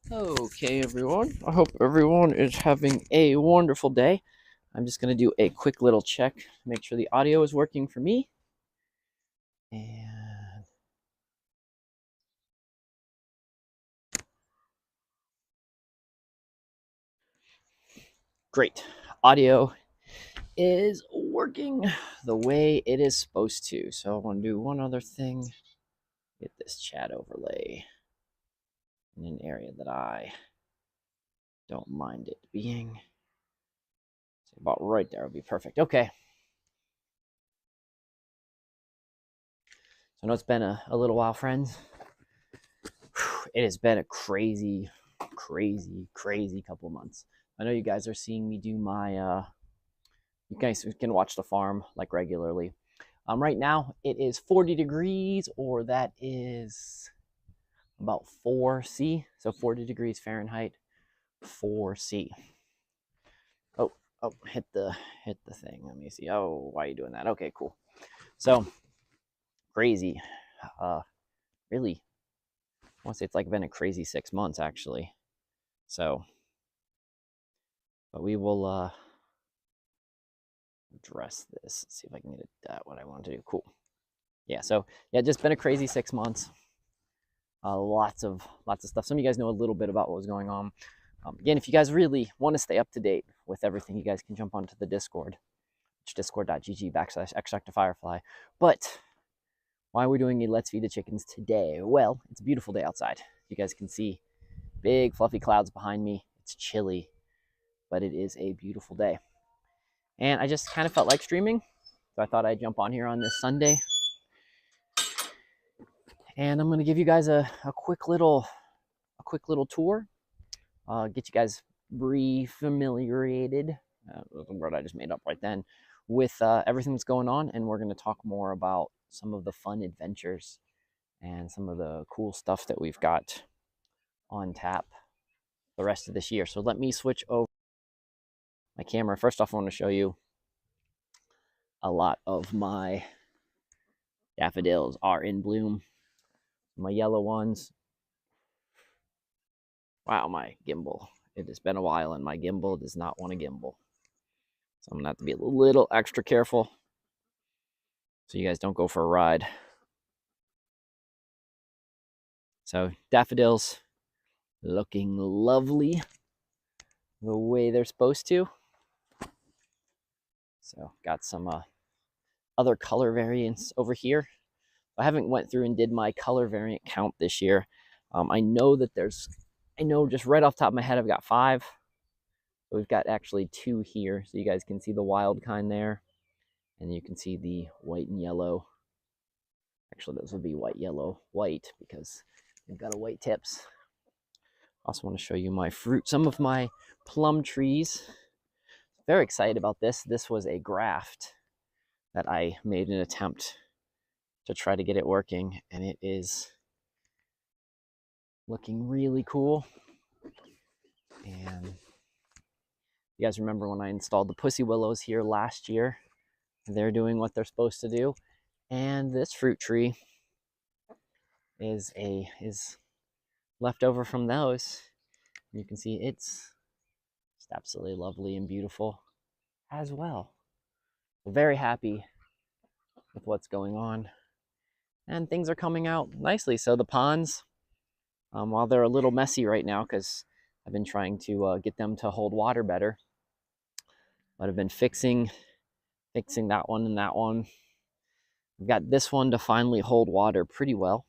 Okay, everyone. I hope everyone is having a wonderful day. I'm just going to do a quick little check, make sure the audio is working for me. And great. Audio is working the way it is supposed to. So I want to do one other thing. Get this chat overlay in an area that I don't mind it being. So about right there would be perfect. Okay. So I know it's been a little while, friends. It has been a crazy couple months. I know you guys are seeing me do my you guys can watch the farm like regularly. Right now it is 40 degrees, or that is about 4C, so 40 degrees Fahrenheit, 4C. Oh, hit the thing. Let me see. Oh, why are you doing that? Okay, cool. So crazy. Really, I want to say it's like been a crazy 6 months actually. So, but we will address this. Let's see if I can get it what I want to do. Cool. Yeah, so yeah, just been a crazy 6 months. Lots of stuff. Some of you guys know a little bit about what was going on. Again, if you guys really want to stay up to date with everything, you guys can jump onto the Discord, which discord.gg/extractofirefly. But why are we doing a Let's Feed the Chickens today? Well, it's a beautiful day outside. You guys can see big fluffy clouds behind me. It's chilly, but it is a beautiful day. And I just kind of felt like streaming, so I thought I'd jump on here on this Sunday. And I'm going to give you guys a quick little tour, get you guys re-familiated, the word I just made up right then, with everything that's going on. And we're going to talk more about some of the fun adventures and some of the cool stuff that we've got on tap the rest of this year. So let me switch over my camera. First off, I want to show you a lot of my daffodils are in bloom. My yellow ones. Wow, my gimbal. It has been a while and my gimbal does not want to gimbal. So I'm going to have to be a little extra careful so you guys don't go for a ride. So daffodils looking lovely the way they're supposed to. So got some other color variants over here. I haven't went through and did my color variant count this year. I know just right off the top of my head, I've got 5. We've got actually 2 here, so you guys can see the wild kind there, and you can see the white and yellow. Actually, those would be white, yellow, white, because they've got a white tips. Also want to show you my fruit, some of my plum trees. Very excited about this. This was a graft that I made an attempt to try to get it working, and it is looking really cool. And you guys remember when I installed the pussy willows here last year? They're doing what they're supposed to do. And this fruit tree is left over from those. You can see it's just absolutely lovely and beautiful as well. So very happy with what's going on. And things are coming out nicely. So the ponds, while they're a little messy right now because I've been trying to get them to hold water better, but I've been fixing that one and that one. I've got this one to finally hold water pretty well.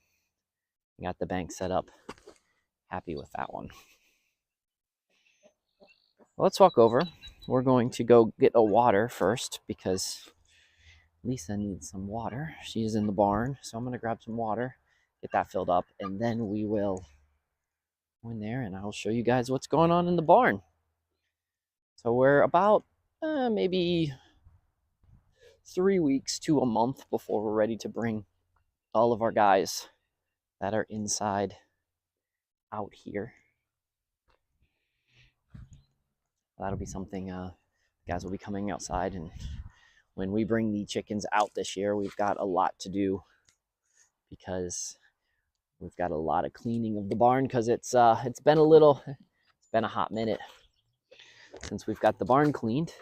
I got the bank set up. Happy with that one. Well, let's walk over. We're going to go get a water first because Lisa needs some water. She's in the barn, so I'm going to grab some water, get that filled up, and then we will go in there and I'll show you guys what's going on in the barn. So we're about maybe 3 weeks to a month before we're ready to bring all of our guys that are inside out here. That'll be something guys will be coming outside, and when we bring the chickens out this year, we've got a lot to do because We've got a lot of cleaning of the barn because it's been a hot minute since we've got the barn cleaned.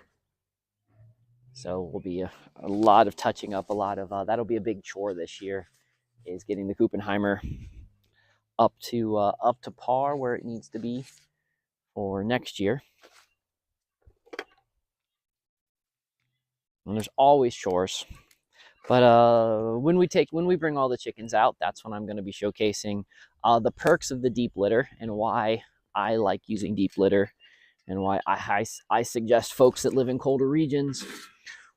So will be a lot of touching up, a lot of that'll be a big chore this year, is getting the Kuppenheimer up to par where it needs to be for next year. And there's always chores. But when we bring all the chickens out, that's when I'm going to be showcasing the perks of the deep litter and why I like using deep litter, and why I suggest folks that live in colder regions,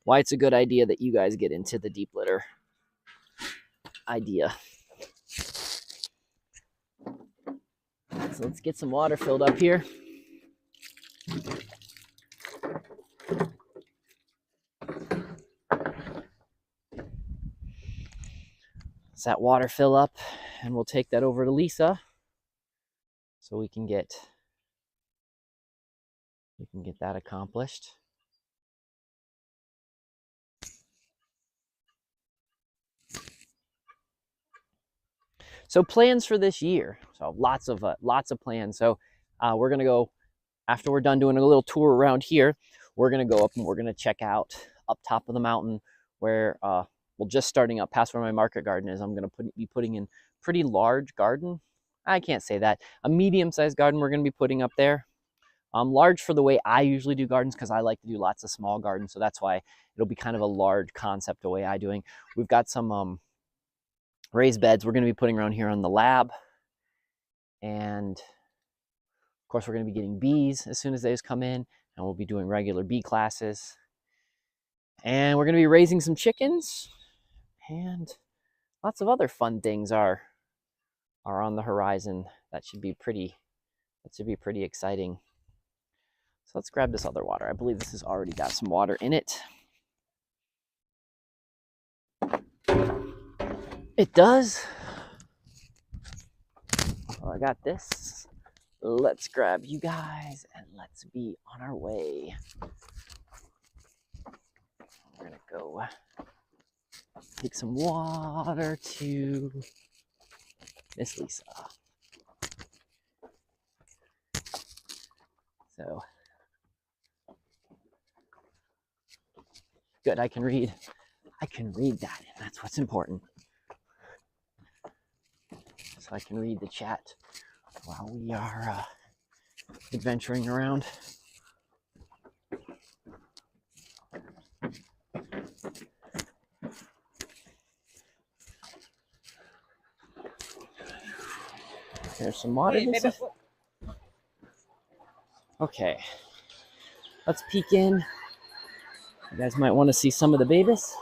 why it's a good idea that you guys get into the deep litter idea. So let's get some water filled up here. Let's that water fill up, and we'll take that over to Lisa so we can get that accomplished. So plans for this year. So lots of plans. So we're gonna go, after we're done doing a little tour around here, we're gonna go up and we're gonna check out up top of the mountain where well, just starting up past where my market garden is. I'm gonna be putting in pretty large garden. I can't say that. A medium-sized garden we're gonna be putting up there. Large for the way I usually do gardens, because I like to do lots of small gardens. So that's why it'll be kind of a large concept the way I doing. We've got some raised beds we're going to be putting around here on the lab, and of course we're going to be getting bees as soon as those come in, and we'll be doing regular bee classes, and we're going to be raising some chickens, and lots of other fun things are on the horizon. That should be pretty exciting. So let's grab this other water. I believe this has already got some water in it. It does. Well, I got this. Let's grab you guys and let's be on our way. We're gonna go take some water to Miss Lisa. So good, I can read that, and that's what's important. So I can read the chat while we are adventuring around. There's some water. Okay, let's peek in. You guys might want to see some of the babies.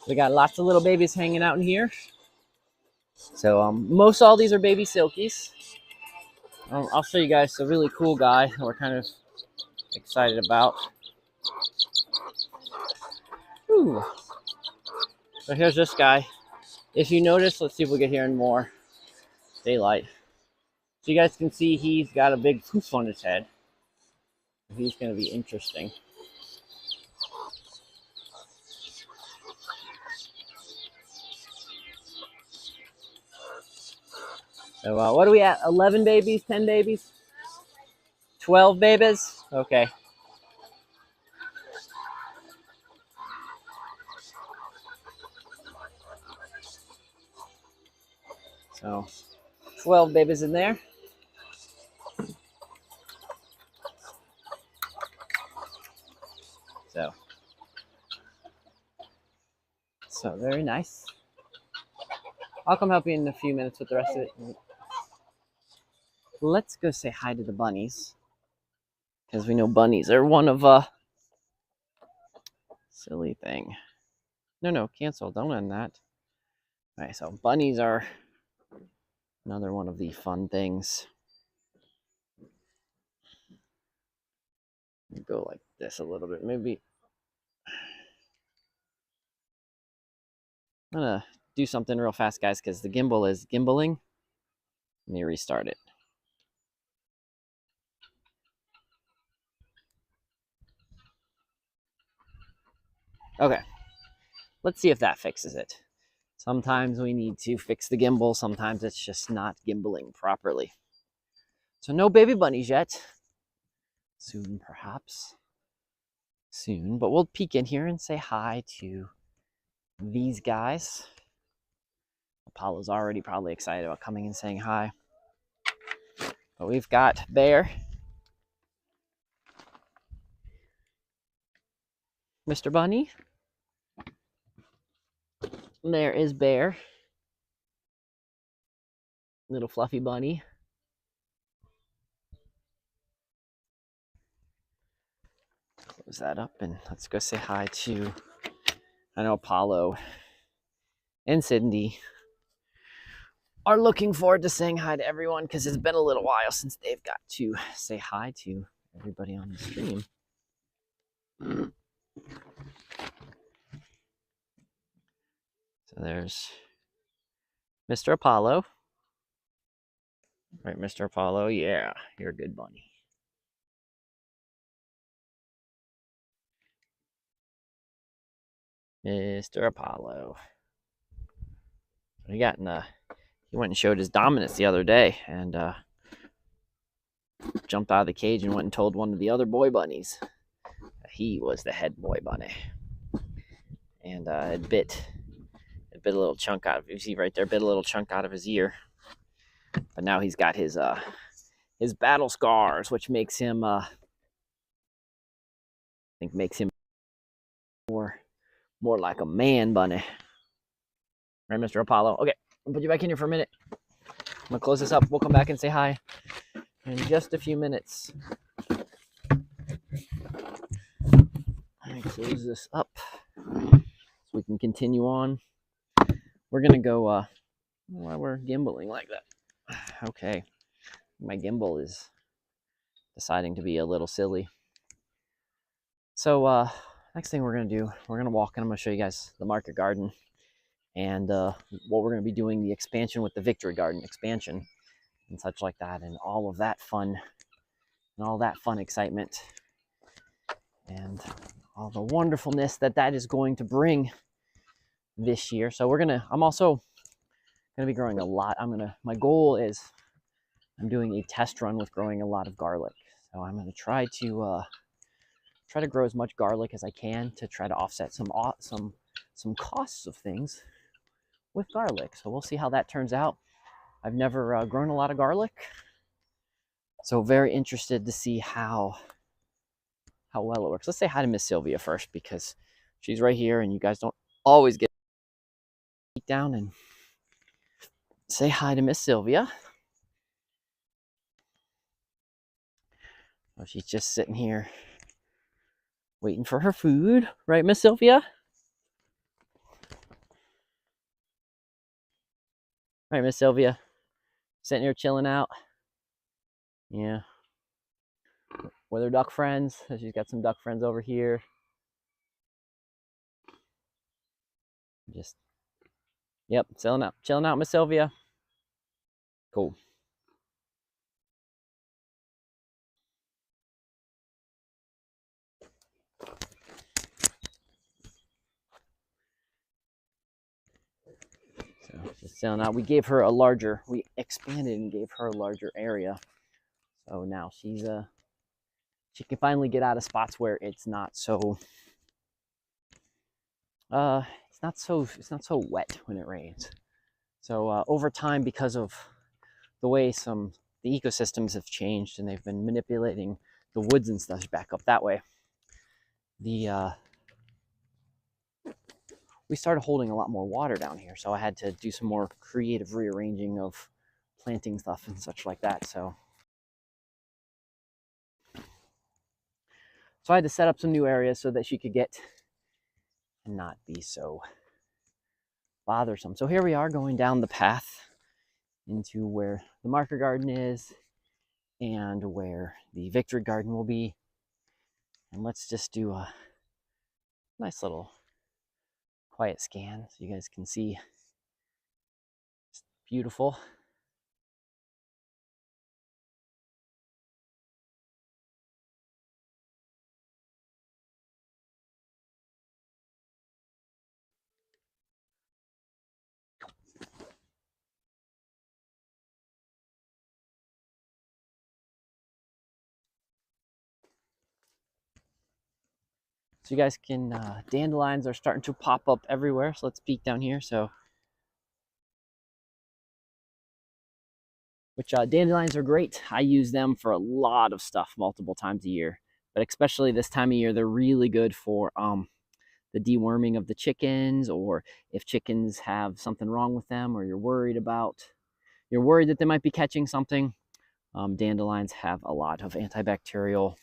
We got lots of little babies hanging out in here. So most all these are baby silkies. I'll show you guys a really cool guy that we're kind of excited about. Ooh. So here's this guy. If you notice, let's see if we get here in more daylight. So you guys can see he's got a big poof on his head. He's going to be interesting. So what are we at? 11 babies? 10 babies? 12 babies? Okay. So 12 babies in there. So very nice. I'll come help you in a few minutes with the rest of it. Let's go say hi to the bunnies, because we know bunnies are one of silly thing. No, cancel. Don't end that. All right, so bunnies are Another one of the fun things. Go like this a little bit. Maybe I'm gonna do something real fast, guys, because the gimbal is gimbaling. Let me restart it. Okay, let's see if that fixes it. Sometimes we need to fix the gimbal. Sometimes it's just not gimbaling properly. So no baby bunnies yet. Soon, perhaps. Soon, but we'll peek in here and say hi to these guys. Apollo's already probably excited about coming and saying hi. But we've got Bear, Mr. Bunny. There is Bear, little fluffy bunny. Close that up and let's go say hi to, I know Apollo and Cindy are looking forward to saying hi to everyone because it's been a little while since they've got to say hi to everybody on the stream. So there's Mr. Apollo. Right, Mr. Apollo? Yeah, you're a good bunny. Mr. Apollo. He went and showed his dominance the other day and jumped out of the cage and went and told one of the other boy bunnies that he was the head boy bunny. And it bit a little chunk out of, you see right there, bit a little chunk out of his ear. But now he's got his battle scars, which makes him I think makes him more like a man bunny. Right, Mr. Apollo? Okay, I'll put you back in here for a minute. I'm gonna close this up. We'll come back and say hi in just a few minutes. I close this up so we can continue on. We're gonna go while we're gimbaling like that. Okay, my gimbal is deciding to be a little silly. So next thing we're gonna do, we're gonna walk and I'm gonna show you guys the market garden and what we're gonna be doing, the expansion with the Victory Garden expansion and such like that, and all of that fun and all that fun excitement and all the wonderfulness that is going to bring this year. So I'm also gonna be growing a lot. My goal is I'm doing a test run with growing a lot of garlic. So I'm gonna try to grow as much garlic as I can to try to offset some costs of things with garlic. So we'll see how that turns out. I've never grown a lot of garlic, so very interested to see how well it works. Let's say hi to Miss Sylvia first because she's right here and you guys don't always get down and say hi to Miss Sylvia. Oh, she's just sitting here waiting for her food, right, Miss Sylvia? Right, Miss Sylvia? Sitting here chilling out. Yeah. With her duck friends. She's got some duck friends over here. Yep, chilling out, Miss Sylvia. Cool. So just chilling out. We expanded and gave her a larger area. So now she can finally get out of spots where it's not so it's not so wet when it rains. So over time, because of the way the ecosystems have changed and they've been manipulating the woods and stuff back up that way, we started holding a lot more water down here. So I had to do some more creative rearranging of planting stuff and such like that. So I had to set up some new areas so that she could get and not be so bothersome. So here we are going down the path into where the marker garden is and where the victory garden will be. And let's just do a nice little quiet scan so you guys can see. It's beautiful. So you guys can, dandelions are starting to pop up everywhere. So let's peek down here. So, dandelions are great. I use them for a lot of stuff multiple times a year, but especially this time of year, they're really good for the deworming of the chickens, or if chickens have something wrong with them, or you're worried that they might be catching something. Dandelions have a lot of antibacterial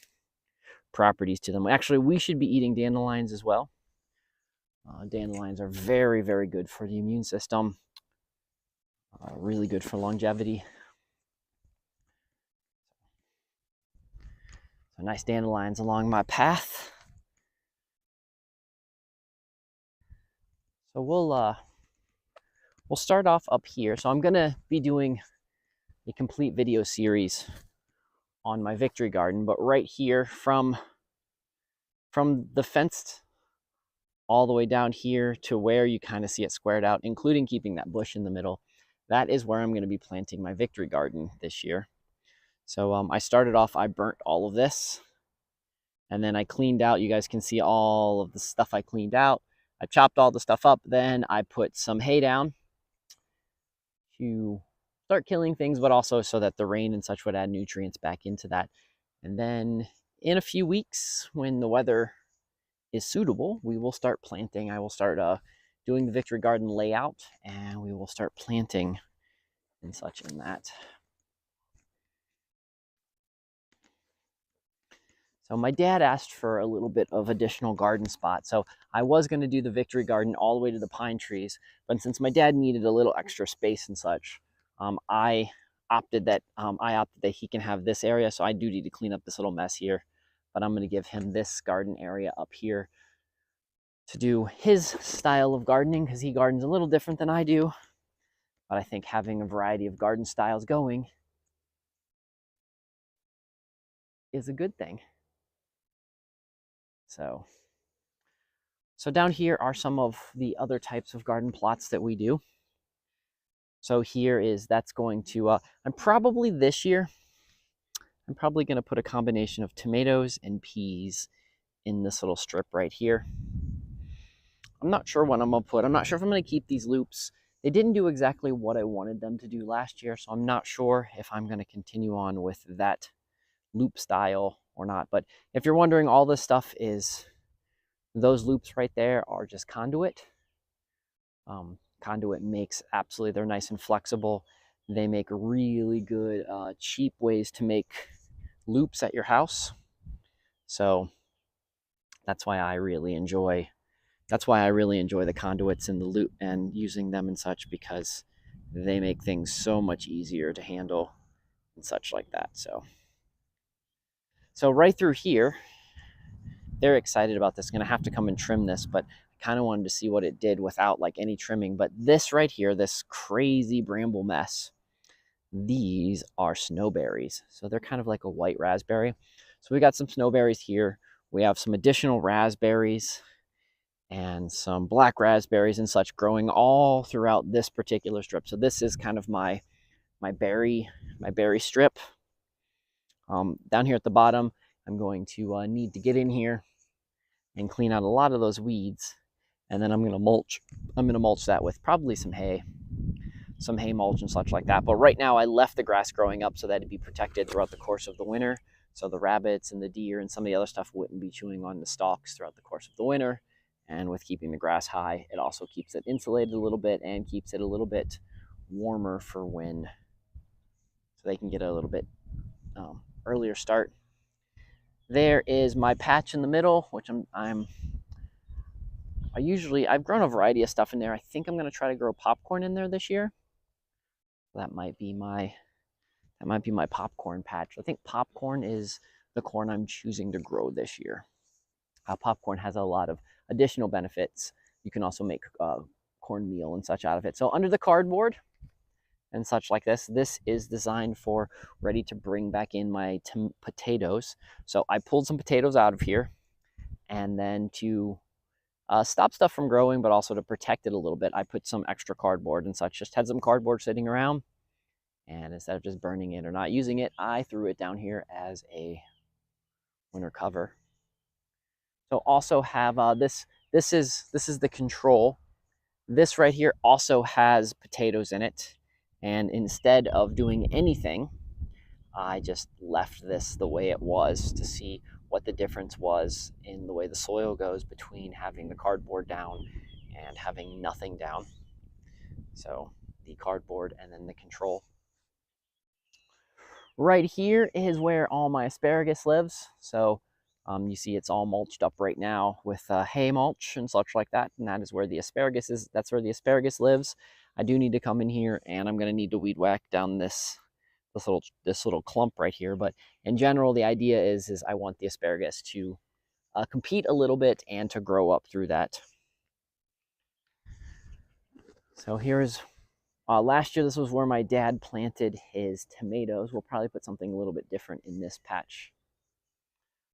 properties to them. Actually, we should be eating dandelions as well. Dandelions are very, very good for the immune system. Really good for longevity. So nice dandelions along my path. So we'll start off up here. So I'm gonna be doing a complete video series on my victory garden, but right here from the fenced all the way down here to where you kind of see it squared out, including keeping that bush in the middle, that is where I'm going to be planting my victory garden this year. So I started off, I burnt all of this, and then I cleaned out. You guys can see all of the stuff I cleaned out. I chopped all the stuff up, then I put some hay down to start killing things, but also so that the rain and such would add nutrients back into that. And then in a few weeks, when the weather is suitable, we will start planting. I will start doing the victory garden layout, and we will start planting and such in that. So my dad asked for a little bit of additional garden spot. So I was going to do the victory garden all the way to the pine trees, but since my dad needed a little extra space and such, I opted that he can have this area. So I do need to clean up this little mess here, but I'm going to give him this garden area up here to do his style of gardening, because he gardens a little different than I do. But I think having a variety of garden styles going is a good thing. So down here are some of the other types of garden plots that we do. So that's going to, I'm probably going to put a combination of tomatoes and peas in this little strip right here. I'm not sure what I'm going to put. I'm not sure if I'm going to keep these loops. They didn't do exactly what I wanted them to do last year, so I'm not sure if I'm going to continue on with that loop style or not. But if you're wondering, all this stuff is, those loops right there are just conduit. Conduit makes they're nice and flexible. They make really good, cheap ways to make loops at your house. So that's why I really enjoy the conduits and the loop and using them and such, because they make things so much easier to handle and such like that. So right through here, they're excited about this. Going to have to come and trim this, but I kind of wanted to see what it did without like any trimming. But this right here, this crazy bramble mess, these are snowberries. So they're kind of like a white raspberry. So we got some snowberries here. We have some additional raspberries and some black raspberries and such growing all throughout this particular strip. So this is kind of my berry strip. Down here at the bottom, I'm going to need to get in here and clean out a lot of those weeds, and then I'm going to mulch that with probably some hay mulch and such like that. But right now I left the grass growing up so that it'd be protected throughout the course of the winter, so the rabbits and the deer and some of the other stuff wouldn't be chewing on the stalks throughout the course of the winter. And with keeping the grass high, it also keeps it insulated a little bit and keeps it a little bit warmer for when, so they can get a little bit earlier start. There is my patch in the middle, which I've grown a variety of stuff in there. I think I'm going to try to grow popcorn in there this year. That might be my popcorn patch. I think popcorn is the corn I'm choosing to grow this year. Popcorn has a lot of additional benefits. You can also make cornmeal and such out of it. So under the cardboard and such like this is designed for ready to bring back in my potatoes. So I pulled some potatoes out of here, and then to stop stuff from growing, but also to protect it a little bit, I put some extra cardboard and such. Just had some cardboard sitting around, and instead of just burning it or not using it, I threw it down here as a winter cover. So also have this is the control. This right here also has potatoes in it, and instead of doing anything, I just left this the way it was to see what the difference was in the way the soil goes between having the cardboard down and having nothing down. So the cardboard and then the control. Right here is where all my asparagus lives. So you see it's all mulched up right now with hay mulch and such like that. And that is where the asparagus is. That's where the asparagus lives. I do need to come in here, and I'm going to need to weed whack down this little clump right here. But in general, the idea is I want the asparagus to compete a little bit and to grow up through that. So here's last year, this was where my dad planted his tomatoes. We'll probably put something a little bit different in this patch.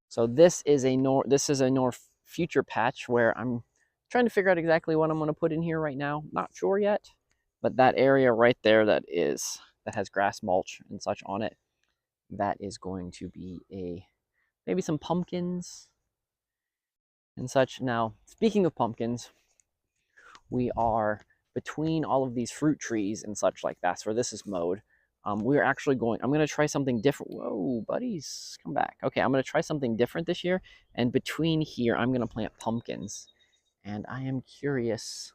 So this is a future patch where I'm trying to figure out exactly what I'm going to put in here right now. Not sure yet, but that area right there that has grass mulch and such on it, that is going to be maybe some pumpkins and such. Now, speaking of pumpkins, we are between all of these fruit trees and such like that, where this is mowed. We're actually I'm going to try something different. Whoa, buddies, come back. Okay, I'm going to try something different this year. And between here, I'm going to plant pumpkins. And I am curious.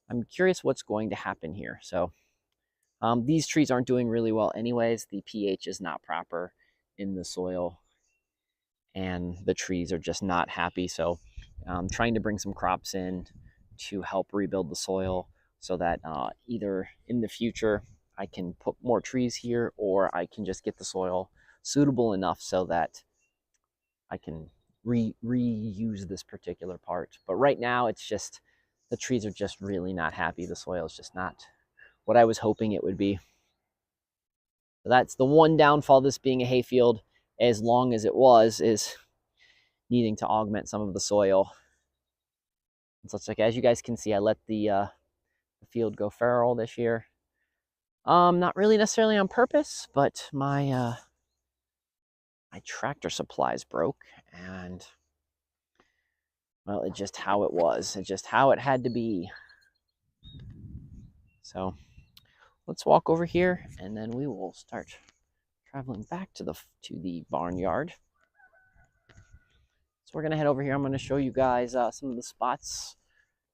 I'm curious what's going to happen here. So these trees aren't doing really well anyways. The pH is not proper in the soil, and the trees are just not happy. So I'm trying to bring some crops in to help rebuild the soil, so that either in the future I can put more trees here, or I can just get the soil suitable enough so that I can reuse this particular part. But right now, it's just the trees are just really not happy. The soil is just not what I was hoping it would be. So that's the one downfall of this being a hayfield, as long as it was, is needing to augment some of the soil. And so it's like, as you guys can see, I let the field go feral this year. Not really necessarily on purpose, but my tractor supplies broke, and well, it's just how it was. It's just how it had to be. So let's walk over here, and then we will start traveling back to the barnyard. So we're gonna head over here. I'm gonna show you guys some of the spots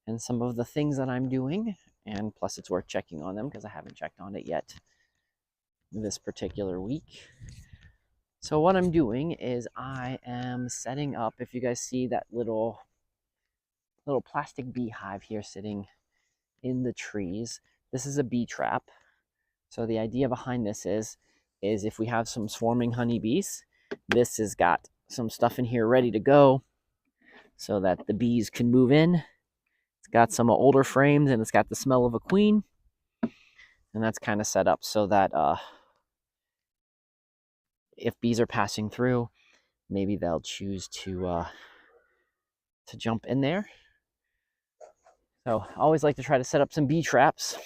and some of the things that I'm doing, and plus it's worth checking on them because I haven't checked on it yet this particular week. So what I'm doing is I am setting up, if you guys see that little plastic beehive here sitting in the trees, this is a bee trap. So the idea behind this is if we have some swarming honeybees, this has got some stuff in here ready to go so that the bees can move in. It's got some older frames, and it's got the smell of a queen. And that's kind of set up so that if bees are passing through, maybe they'll choose to jump in there. So I always like to try to set up some bee traps.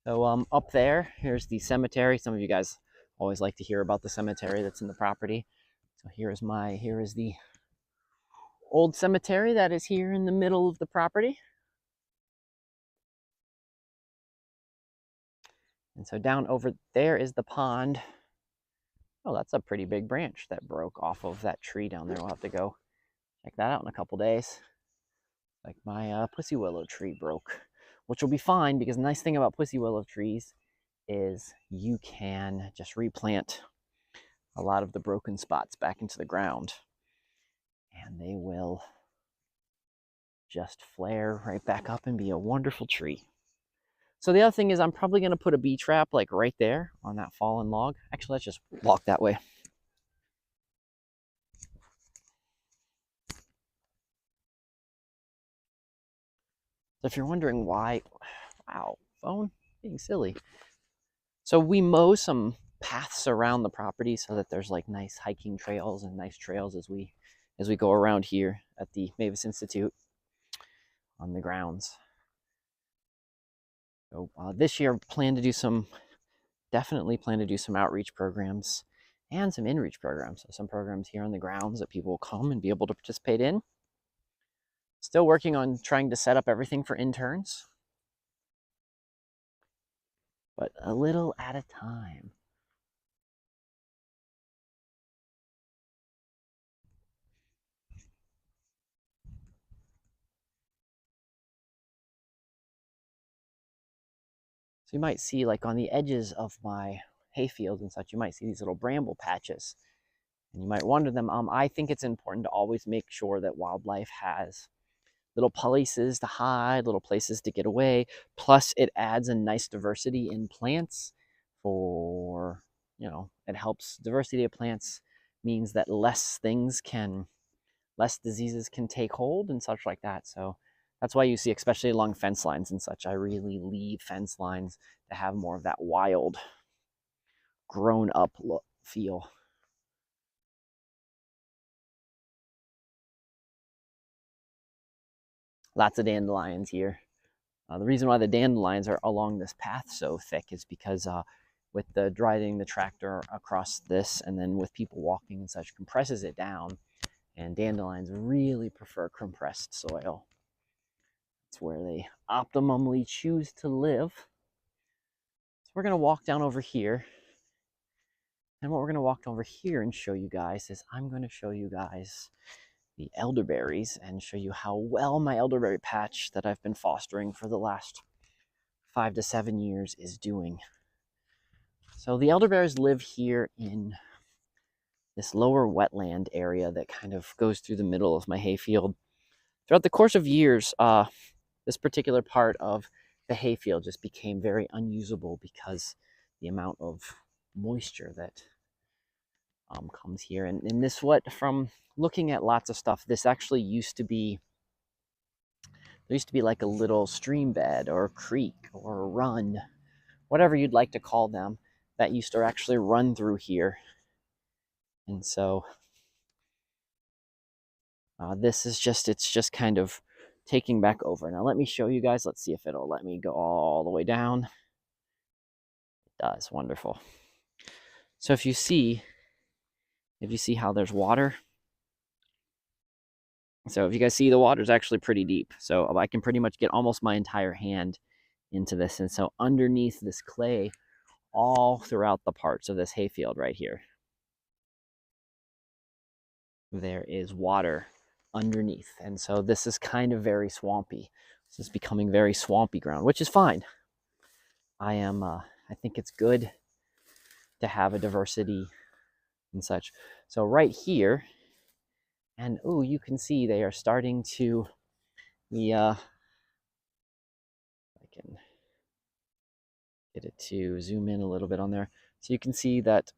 So up there, here's the cemetery. Some of you guys always like to hear about the cemetery that's in the property. So here is the old cemetery that is here in the middle of the property. And so down over there is the pond. Oh, that's a pretty big branch that broke off of that tree down there. We'll have to go check that out in a couple days. Like my pussy willow tree broke, which will be fine, because the nice thing about pussy willow trees is you can just replant a lot of the broken spots back into the ground, and they will just flare right back up and be a wonderful tree. So the other thing is I'm probably going to put a bee trap like right there on that fallen log. Actually, let's just walk that way. So if you're wondering why, wow, phone, being silly. So we mow some paths around the property so that there's like nice hiking trails and nice trails as we go around here at the Mavis Institute on the grounds. So this year, definitely plan to do some outreach programs and some in-reach programs. So some programs here on the grounds that people will come and be able to participate in. Still working on trying to set up everything for interns, but a little at a time. So you might see like on the edges of my hayfield and such, you might see these little bramble patches. And you might wonder them. I think it's important to always make sure that wildlife has little places to hide, little places to get away. Plus, it adds a nice diversity in plants for, it helps diversity of plants means that less diseases can take hold and such like that. So that's why you see, especially along fence lines and such, I really leave fence lines to have more of that wild, grown up look, feel. Lots of dandelions here. The reason why the dandelions are along this path so thick is because with the driving the tractor across this and then with people walking and such, compresses it down, and dandelions really prefer compressed soil. It's where they optimally choose to live. So we're going to walk down over here, and what we're going to walk over here and show you guys is I'm going to show you guys the elderberries and show you how well my elderberry patch that I've been fostering for the last 5 to 7 years is doing. So the elderberries live here in this lower wetland area that kind of goes through the middle of my hayfield. Throughout the course of years, this particular part of the hayfield just became very unusable because the amount of moisture that comes here. And this, from looking at lots of stuff, this actually used to be, there used to be like a little stream bed or a creek or a run, whatever you'd like to call them, that used to actually run through here. And so this is it's just kind of taking back over. Now let me show you guys. Let's see if it'll let me go all the way down. It does. Wonderful. So if you see how there's water, so if you guys see, the water is actually pretty deep. So I can pretty much get almost my entire hand into this. And so underneath this clay, all throughout the parts of this hayfield right here, there is water underneath. And so this is kind of very swampy. This is becoming very swampy ground, which is fine. I think it's good to have a diversity and such. So right here, and oh, you can see they are starting to, I can get it to zoom in a little bit on there. So you can see that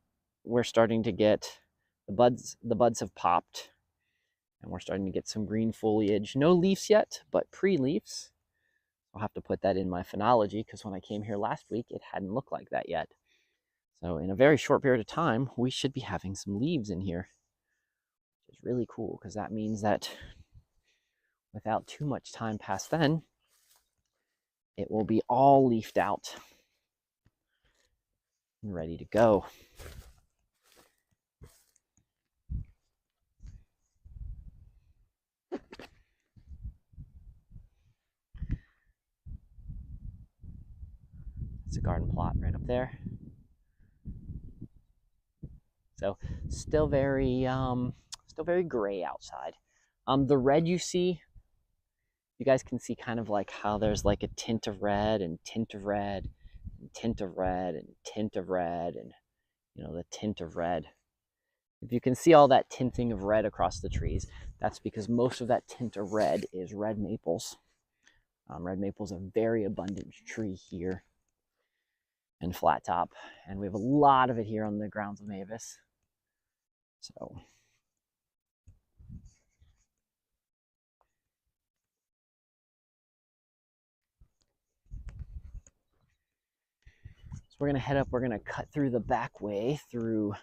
we're starting to get the buds have popped, and we're starting to get some green foliage. No leaves yet, but pre-leaves. I'll have to put that in my phenology because when I came here last week, it hadn't looked like that yet. So in a very short period of time, we should be having some leaves in here, which is really cool because that means that without too much time past then, it will be all leafed out and ready to go. It's a garden plot right up there. So still very gray outside. The red you see, you guys can see kind of like how there's like a tint of red and tint of red and tint of red and tint of red, and the tint of red If you can see all that tinting of red across the trees, that's because most of that tint of red is red maples. Red maple is a very abundant tree here in Flat Top, and we have a lot of it here on the grounds of Mavis. So we're gonna head up. We're gonna cut through the back way through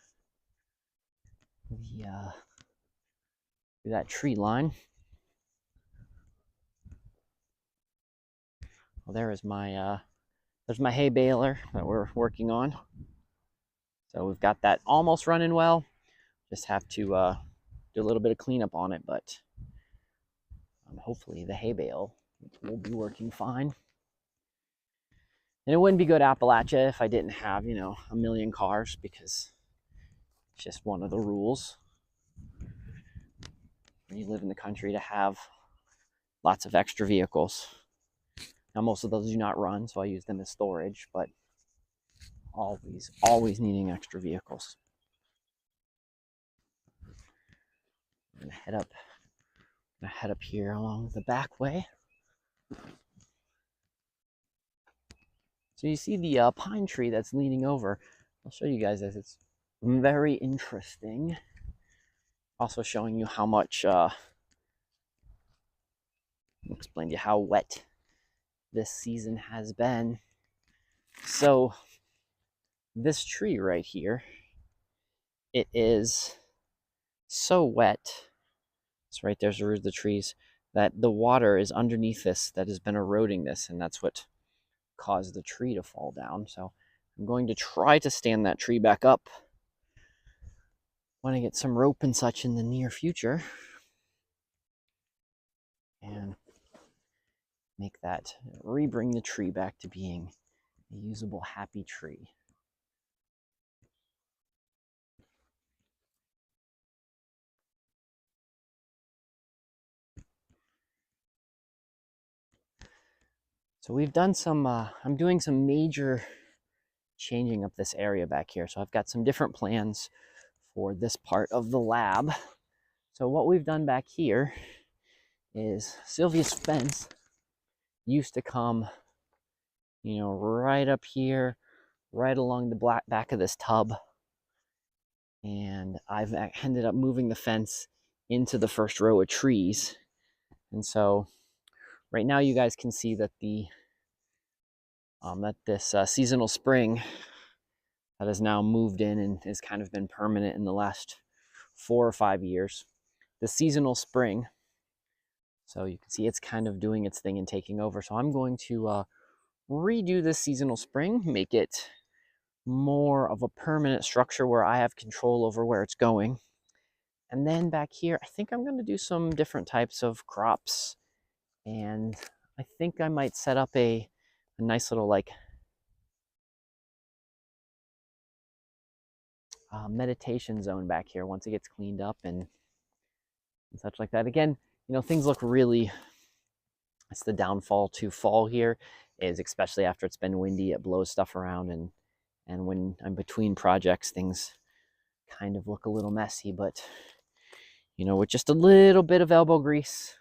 the through that tree line. Well, there's my hay baler that we're working on. So we've got that almost running well. Just have to do a little bit of cleanup on it, but hopefully the hay bale will be working fine. And it wouldn't be good Appalachia if I didn't have, you know, a million cars, because it's just one of the rules when you live in the country to have lots of extra vehicles. Now, most of those do not run, so I use them as storage, but always needing extra vehicles. I'm gonna head up here along the back way. So you see the pine tree that's leaning over. I'll show you guys this. It's very interesting. Also showing you how much, I'll explain to you how wet this season has been. So this tree right here, it is so wet. It's right there's the root of the trees, that the water is underneath this that has been eroding this, and that's what caused the tree to fall down. So I'm going to try to stand that tree back up when I get some rope and such in the near future, and rebring the tree back to being a usable, happy tree. So we've done some, I'm doing some major changing up this area back here. So I've got some different plans for this part of the lab. So what we've done back here is Sylvia's fence used to come, you know, right up here, right along the back of this tub. And I've ended up moving the fence into the first row of trees. And so right now you guys can see that this seasonal spring that has now moved in and has kind of been permanent in the last 4 or 5 years. The seasonal spring, so you can see it's kind of doing its thing and taking over. So I'm going to redo this seasonal spring, make it more of a permanent structure where I have control over where it's going. And then back here, I think I'm going to do some different types of crops. And I think I might set up a nice little like meditation zone back here once it gets cleaned up and such like that. Again, you know, things look really, it's the downfall to fall here, is especially after it's been windy, it blows stuff around, and when I'm between projects, things kind of look a little messy. But you know, with just a little bit of elbow grease,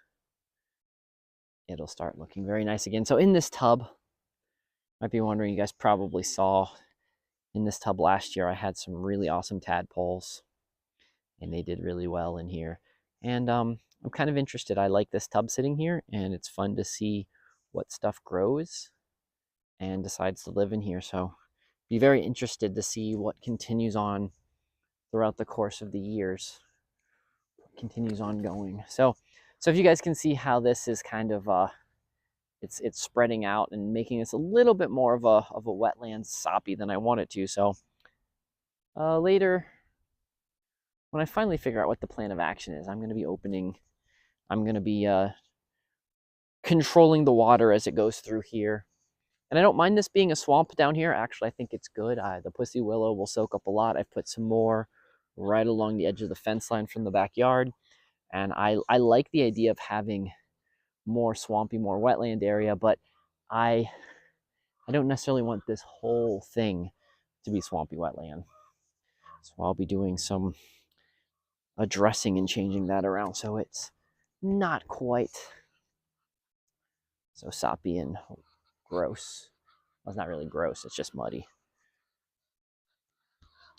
it'll start looking very nice again. So in this tub, might be wondering, you guys probably saw in this tub last year I had some really awesome tadpoles, and they did really well in here. And I'm kind of interested. I like this tub sitting here, and it's fun to see what stuff grows and decides to live in here. So be very interested to see what continues on throughout the course of the years, what continues on going. So if you guys can see how this is kind of it's spreading out and making this a little bit more of a wetland soppy than I want it to. So later, when I finally figure out what the plan of action is, I'm going to be controlling the water as it goes through here. And I don't mind this being a swamp down here. Actually, I think it's good. The pussy willow will soak up a lot. I've put some more right along the edge of the fence line from the backyard. And I like the idea of having more swampy, more wetland area, but I don't necessarily want this whole thing to be swampy wetland. So I'll be doing some addressing and changing that around so it's not quite so soppy and gross. Well, it's not really gross, it's just muddy.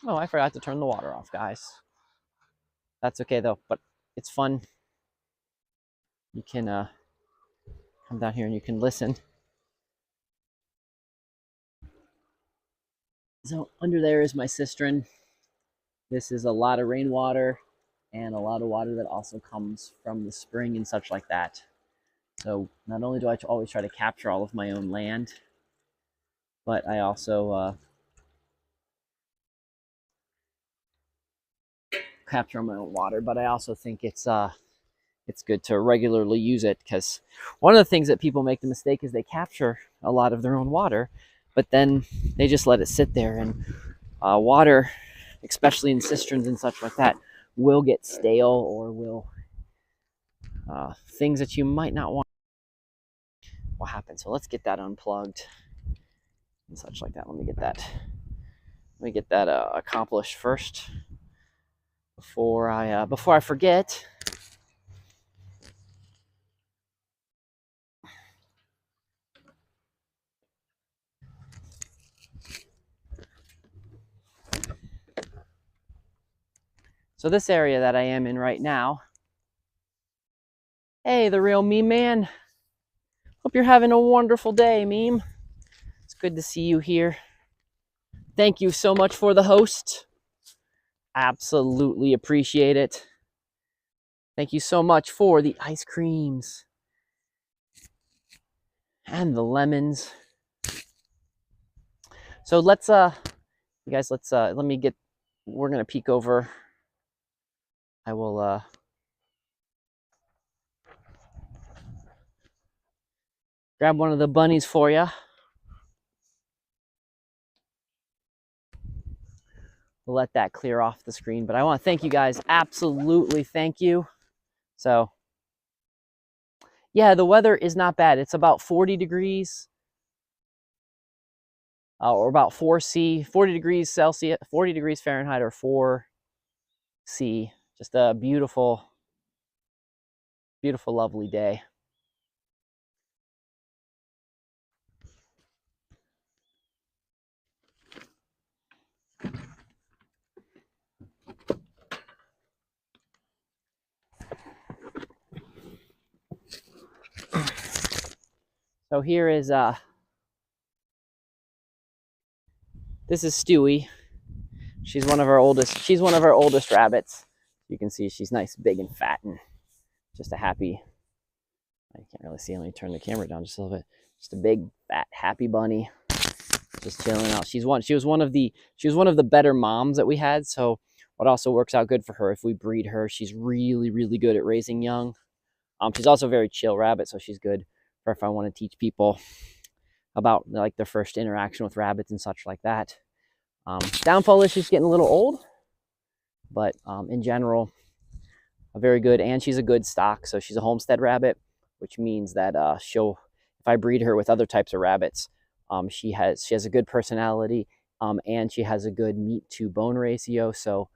Oh, I forgot to turn the water off, guys. That's okay though, but it's fun. You can come down here and you can listen. So under there is my cistern. This is a lot of rainwater and a lot of water that also comes from the spring and such like that. So not only do I always try to capture all of my own land, but I also capture my own water. But I also think it's good to regularly use it, because one of the things that people make the mistake is they capture a lot of their own water, but then they just let it sit there, and water, especially in cisterns and such like that, will get stale or will things that you might not want will happen. So let's get that unplugged and such like that. Let me get that accomplished first before I forget. So this area that I am in right now, hey, the real meme man. Hope you're having a wonderful day, meme. It's good to see you here. Thank you so much for the host. Absolutely appreciate it. Thank you so much for the ice creams and the lemons. So let's you guys, we're gonna peek over. I will grab one of the bunnies for you. We'll let that clear off the screen, but I want to thank you guys. Absolutely thank you. So yeah, the weather is not bad. It's about 40 degrees or about 4C, 40 degrees Celsius, 40 degrees Fahrenheit or 4C. Just a beautiful, beautiful, lovely day. So here is this is Stewie. She's one of our oldest rabbits. You can see she's nice, big, and fat, and just a happy. I can't really see. Let me turn the camera down just a little bit. Just a big, fat, happy bunny, just chilling out. She was one of the better moms that we had. So what also works out good for her if we breed her. She's really, really good at raising young. She's also a very chill rabbit, so she's good for if I want to teach people about like their first interaction with rabbits and such like that. Downfall is she's getting a little old, but in general, a very good, and she's a good stock. So she's a homestead rabbit, which means that if I breed her with other types of rabbits, she has a good personality, and she has a good meat to bone ratio. So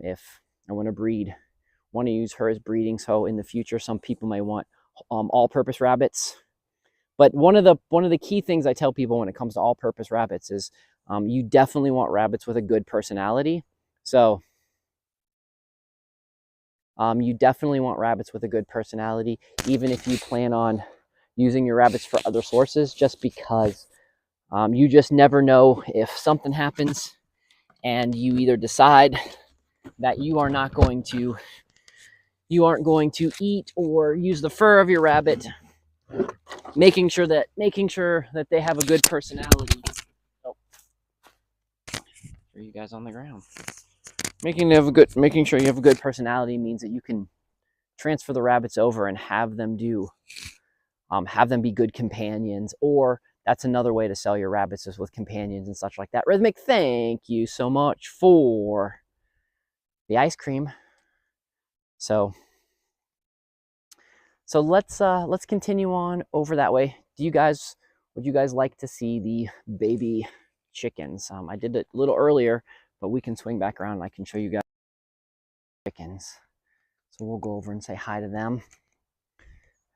if I want to use her as breeding, so in the future, some people may want all-purpose rabbits. But one of the key things I tell people when it comes to all-purpose rabbits is you definitely want rabbits with a good personality. So you definitely want rabbits with a good personality, even if you plan on using your rabbits for other sources, just because you just never know if something happens and you either decide that you aren't going to eat or use the fur of your rabbit, making sure that they have a good personality. Oh, are you guys on the ground? Making sure you have a good personality means that you can transfer the rabbits over and have them be good companions. Or that's another way to sell your rabbits, is with companions and such like that. Rhythmic, thank you so much for the ice cream. So let's continue on over that way. Would you guys like to see the baby chickens? I did it a little earlier, but we can swing back around and I can show you guys chickens. So we'll go over and say hi to them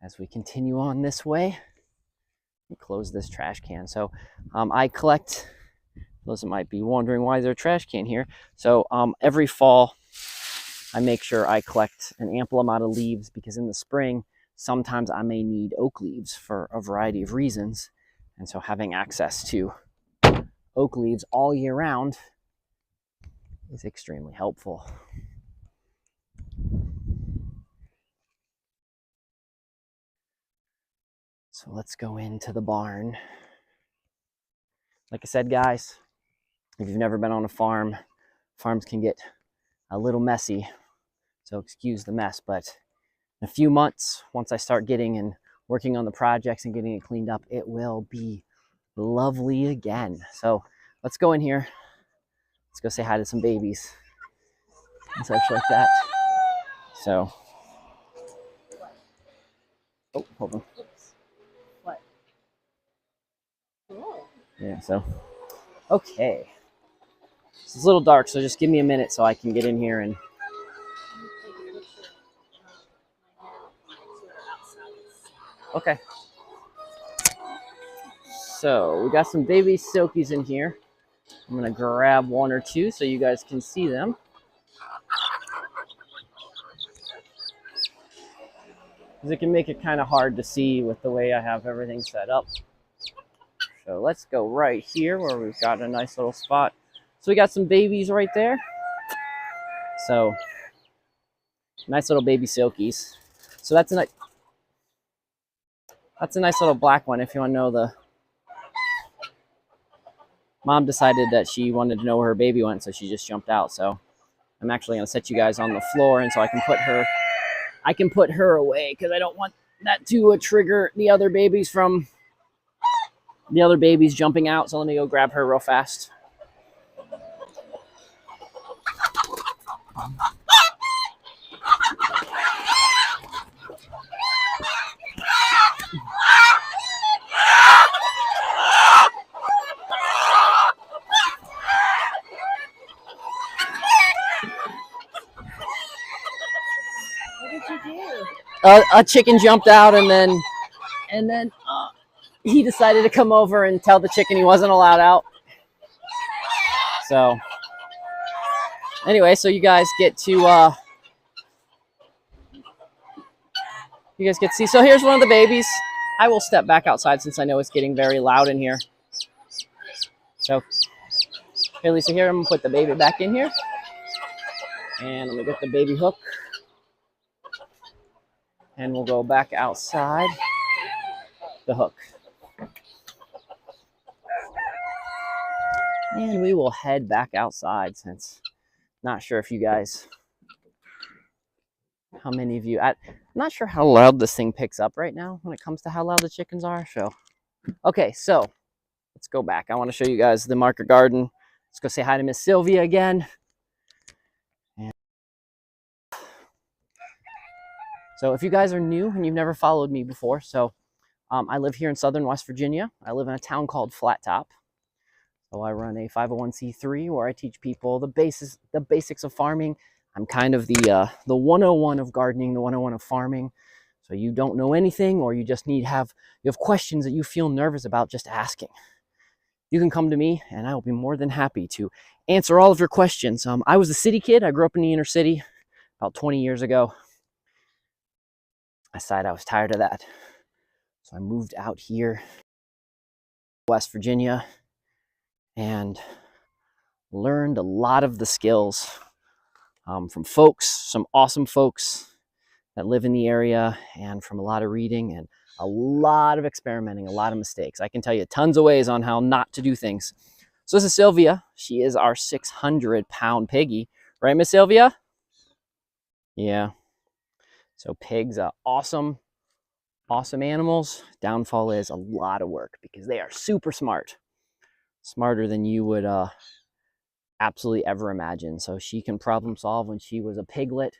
as we continue on this way. Close this trash can. So I collect, those that might be wondering why there's a trash can here. So every fall, I make sure I collect an ample amount of leaves, because in the spring, sometimes I may need oak leaves for a variety of reasons. And so having access to oak leaves all year round is extremely helpful. So let's go into the barn. Like I said, guys, if you've never been on a farm, farms can get a little messy. So excuse the mess, but in a few months, once I start getting and working on the projects and getting it cleaned up, it will be lovely again. So let's go in here. Let's go say hi to some babies and such like that. So, oh, hold on. What? Oh. Yeah, so, okay. It's a little dark, so just give me a minute so I can get in here and okay. So we got some baby silkies in here. I'm gonna grab one or two so you guys can see them. Because it can make it kind of hard to see with the way I have everything set up. So let's go right here where we've got a nice little spot. So we got some babies right there. So nice little baby silkies. So that's a nice little black one. If you want to know, the mom decided that she wanted to know where her baby went, so she just jumped out. So I'm actually gonna set you guys on the floor, and so I can put her away, because I don't want that to trigger the other babies jumping out. So let me go grab her real fast. What did you do? A chicken jumped out, and then he decided to come over and tell the chicken he wasn't allowed out. So anyway, so you guys get to see. So here's one of the babies. I will step back outside since I know it's getting very loud in here. So here, Lisa, here, I'm gonna put the baby back in here. And let me get the baby hook. And we'll go back outside the hook. And we will head back outside, since not sure if you guys, how many of you, I'm not sure how loud this thing picks up right now when it comes to how loud the chickens are. So, okay, so let's go back. I want to show you guys the market garden. Let's go say hi to Miss Sylvia again. And so if you guys are new and you've never followed me before, so I live here in southern West Virginia. I live in a town called Flat Top. So I run a 501c3 where I teach people the basics of farming. I'm kind of the 101 of gardening, the 101 of farming. So you don't know anything, or you just you have questions that you feel nervous about just asking, you can come to me and I will be more than happy to answer all of your questions. I was a city kid. I grew up in the inner city about 20 years ago. I decided I was tired of that. So I moved out here, West Virginia, and learned a lot of the skills from some awesome folks that live in the area, and from a lot of reading and a lot of experimenting, a lot of mistakes. I can tell you tons of ways on how not to do things. So this is Sylvia. She is our 600-pound piggy. Right, Miss Sylvia? Yeah. So pigs are awesome animals. Downfall is a lot of work, because they are super smart. Smarter than you would absolutely ever imagine. So she can problem solve. When she was a piglet,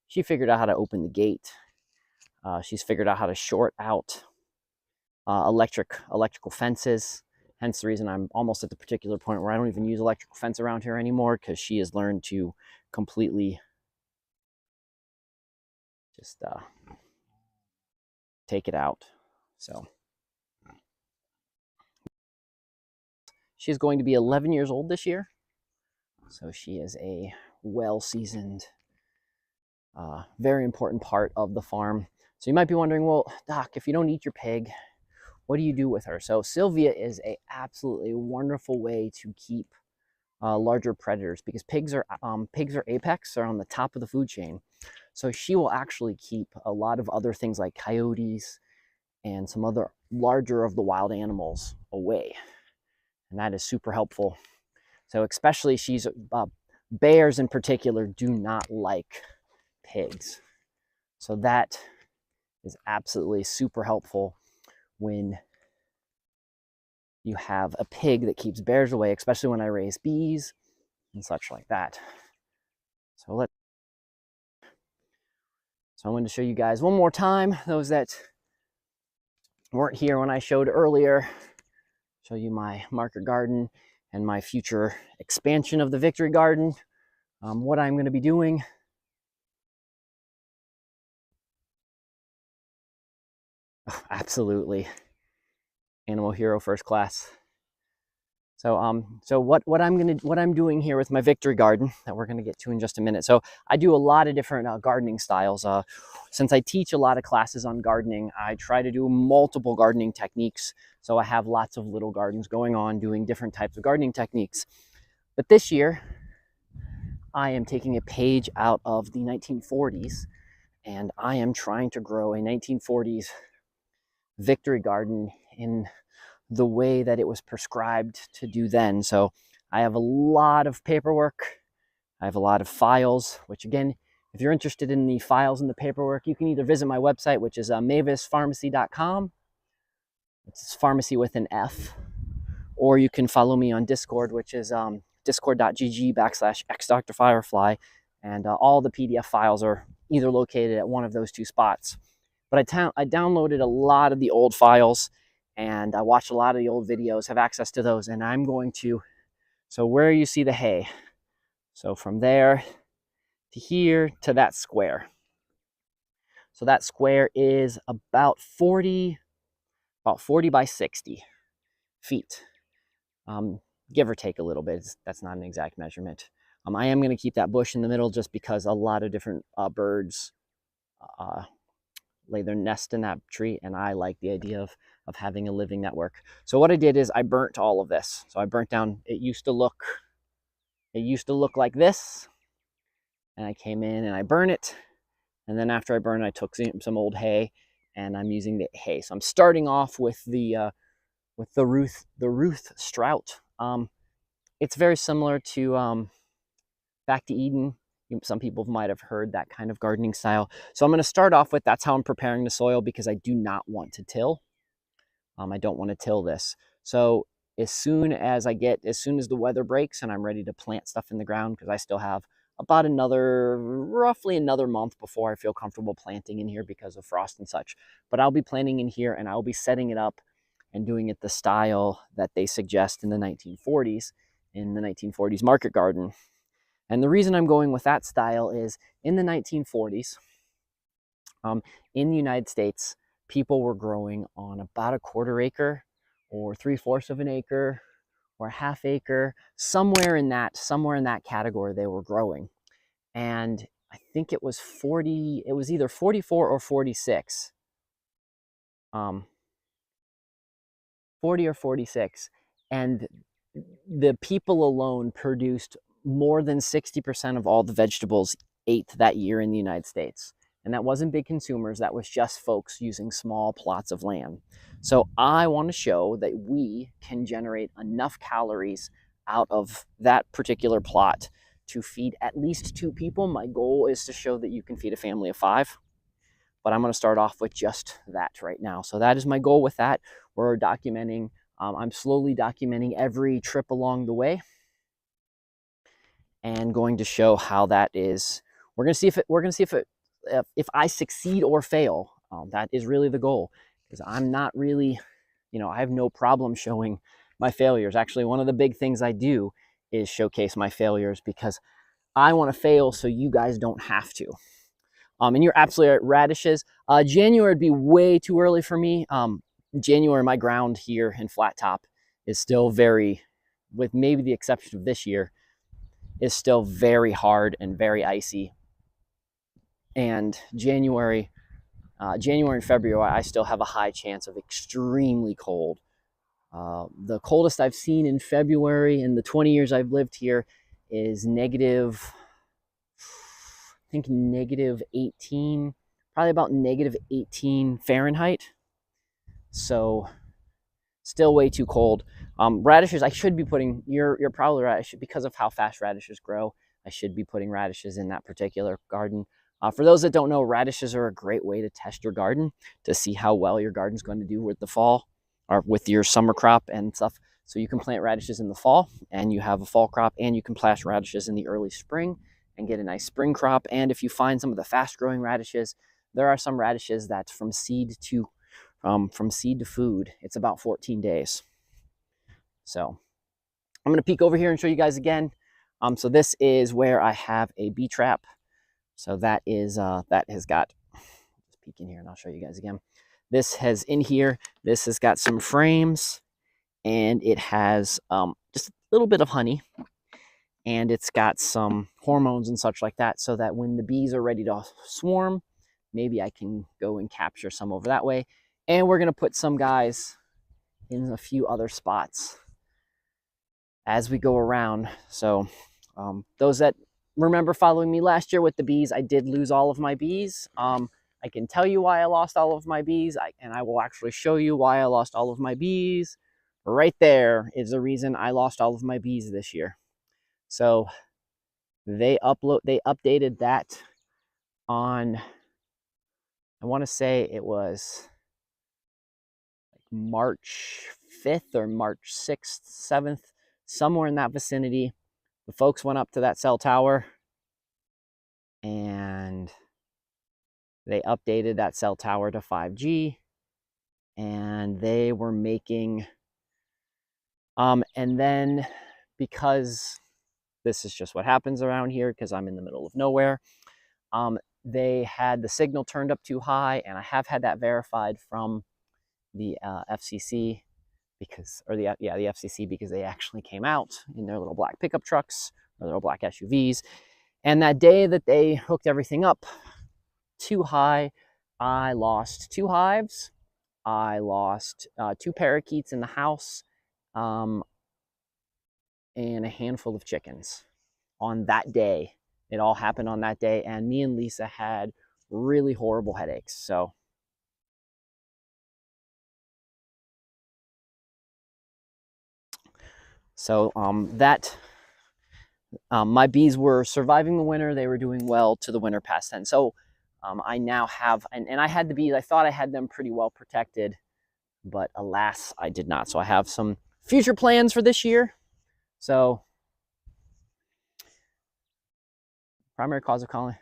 she figured out how to open the gate. She's figured out how to short out electrical fences. Hence the reason I'm almost at the particular point where I don't even use electrical fence around here anymore, because she has learned to completely just take it out. So she's going to be 11 years old this year. So she is a well-seasoned, very important part of the farm. So you might be wondering, well, Doc, if you don't eat your pig, what do you do with her? So Sylvia is a absolutely wonderful way to keep larger predators, because pigs are apex, are on the top of the food chain. So she will actually keep a lot of other things like coyotes and some other larger of the wild animals away. And that is super helpful. So especially bears in particular do not like pigs. So that is absolutely super helpful when you have a pig that keeps bears away, especially when I raise bees and such like that. So I'm going to show you guys one more time, those that weren't here when I showed earlier, show you my market garden and my future expansion of the Victory Garden, what I'm going to be doing. Oh, absolutely. Animal hero first class. So what I'm doing here with my Victory Garden that we're gonna get to in just a minute. So I do a lot of different gardening styles. Since I teach a lot of classes on gardening, I try to do multiple gardening techniques. So I have lots of little gardens going on, doing different types of gardening techniques. But this year, I am taking a page out of the 1940s, and I am trying to grow a 1940s Victory Garden in the way that it was prescribed to do then. So I have a lot of paperwork. I have a lot of files, which again, if you're interested in the files and the paperwork, you can either visit my website, which is mavispharmacy.com. It's pharmacy with an F. Or you can follow me on Discord, which is discord.gg/xdrfirefly. And all the PDF files are either located at one of those two spots. But I downloaded a lot of the old files, and I watched a lot of the old videos, have access to those, and I'm going to, so where you see the hay, so from there to here to that square. So that square is about 40 by 60 feet, give or take a little bit. That's not an exact measurement. I am going to keep that bush in the middle just because a lot of different birds lay their nest in that tree, and I like the idea of having a living network. So what I did is I burnt all of this. So I burnt down, it used to look like this, and I came in and I burned it, and then after I burned it, I took some old hay, and I'm using the hay. So I'm starting off with the Ruth Strout. It's very similar to Back to Eden. Some people might have heard that kind of gardening style. So I'm going to start off with, that's how I'm preparing the soil, because I do not want to till. I don't want to till this. So as soon as the weather breaks and I'm ready to plant stuff in the ground, because I still have about roughly another month before I feel comfortable planting in here because of frost and such. But I'll be planting in here, and I'll be setting it up and doing it the style that they suggest in the 1940s, in the 1940s market garden. And the reason I'm going with that style is in the 1940s, in the United States, people were growing on about a quarter acre or 3/4 of an acre or a half acre, somewhere in that category they were growing. And I think it was either 44 or 46. 40 or 46. And the people alone produced more than 60% of all the vegetables ate that year in the United States. And that wasn't big consumers, that was just folks using small plots of land. So I want to show that we can generate enough calories out of that particular plot to feed at least 2 people. My goal is to show that you can feed a family of 5. But I'm going to start off with just that right now. So that is my goal with that. We're documenting, I'm slowly documenting every trip along the way, and going to show how that is. We're going to see if I succeed or fail. That is really the goal, because I'm not really, I have no problem showing my failures. Actually, one of the big things I do is showcase my failures, because I want to fail so you guys don't have to. And you're absolutely right, radishes. January would be way too early for me. January, my ground here in Flat Top is still very, with maybe the exception of this year, is still very hard and very icy. And January and February, I still have a high chance of extremely cold. The coldest I've seen in February in the 20 years I've lived here is negative, I think negative 18, probably about negative 18 Fahrenheit. So still way too cold. Radishes, I should be putting, you're probably right, because of how fast radishes grow, I should be putting radishes in that particular garden. For those that don't know, radishes are a great way to test your garden to see how well your garden's going to do with the fall or with your summer crop and stuff. So you can plant radishes in the fall and you have a fall crop, and you can plant radishes in the early spring and get a nice spring crop. And if you find some of the fast growing radishes, there are some radishes that from seed to food, it's about 14 days. So I'm going to peek over here and show you guys again. So this is where I have a bee trap. So that is, that has got, just peek in here and I'll show you guys again. This has in here, this has got some frames, and it has just a little bit of honey, and it's got some hormones and such like that, so that when the bees are ready to swarm, maybe I can go and capture some over that way. And we're going to put some guys in a few other spots as we go around. So those that remember following me last year with the bees, I did lose all of my bees. I can tell you why I lost all of my bees, and I will actually show you why I lost all of my bees. Right there is the reason I lost all of my bees this year. So they updated that on, I want to say it was March 5th or March 6th, 7th, somewhere in that vicinity. The folks went up to that cell tower and they updated that cell tower to 5G, and they were making, and then because this is just what happens around here because I'm in the middle of nowhere, they had the signal turned up too high, and I have had that verified from the FCC because, or the FCC, because they actually came out in their little black pickup trucks or little black SUVs. And that day that they hooked everything up too high, I lost 2 hives. I lost 2 parakeets in the house, and a handful of chickens on that day. It all happened on that day, and me and Lisa had really horrible headaches. So my bees were surviving the winter. They were doing well to the winter past then. So I now have, and I had the bees, I thought I had them pretty well protected, but alas, I did not. So I have some future plans for this year. So primary cause of colony.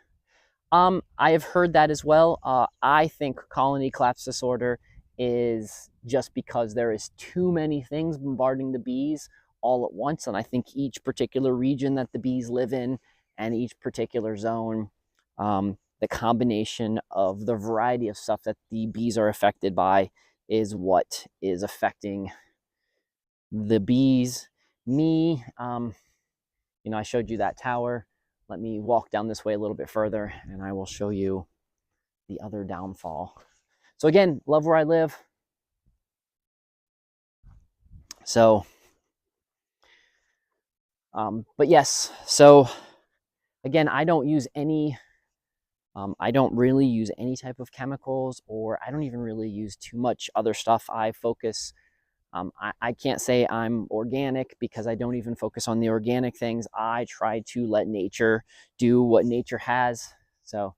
I have heard that as well. I think colony collapse disorder is just because there is too many things bombarding the bees all at once. And I think each particular region that the bees live in and each particular zone, the combination of the variety of stuff that the bees are affected by is what is affecting the bees. Me, you know, I showed you that tower. Let me walk down this way a little bit further and I will show you the other downfall. So again, love where I live. So, but yes, so again, I don't use any, I don't really use any type of chemicals, or I don't even really use too much other stuff. I focus, I can't say I'm organic because I don't even focus on the organic things. I try to let nature do what nature has. So,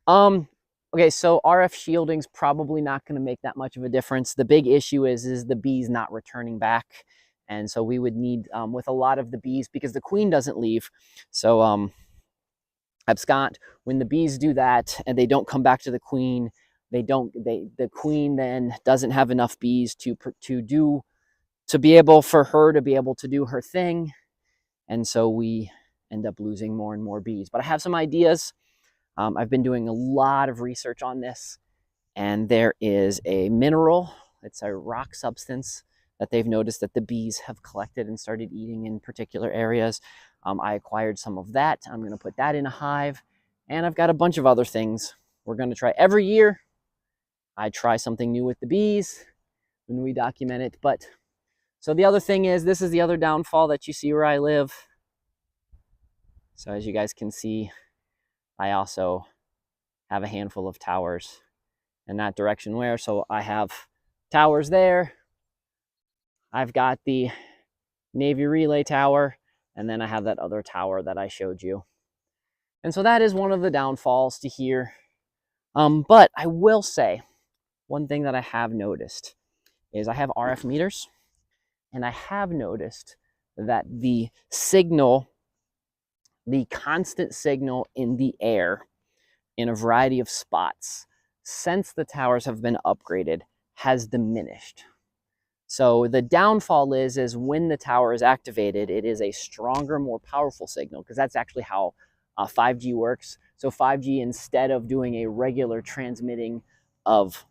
okay, so RF shielding's probably not going to make that much of a difference. The big issue is the bees not returning back. And so we would need, with a lot of the bees, because the queen doesn't leave. So, abscond, when the bees do that and they don't come back to the queen, the queen then doesn't have enough bees to be able to do her thing. And so end up losing more and more bees. But I have some ideas. I've been doing a lot of research on this, and there is a mineral, it's a rock substance that they've noticed that the bees have collected and started eating in particular areas. I acquired some of that. I'm going to put that in a hive, and I've got a bunch of other things we're going to try. Every year I try something new with the bees when we document it. But so the other thing is, this is the other downfall that you see where I live. So as you guys can see, I also have a handful of towers in that direction where, so I have towers there. I've got the Navy relay tower, and then I have that other tower that I showed you. And so that is one of the downfalls to here. But I will say, one thing that I have noticed is I have RF meters, and I have noticed that the signal, the constant signal in the air in a variety of spots since the towers have been upgraded has diminished. So the downfall is when the tower is activated, it is a stronger, more powerful signal, because that's actually how 5G works. So 5G, instead of doing a regular transmitting of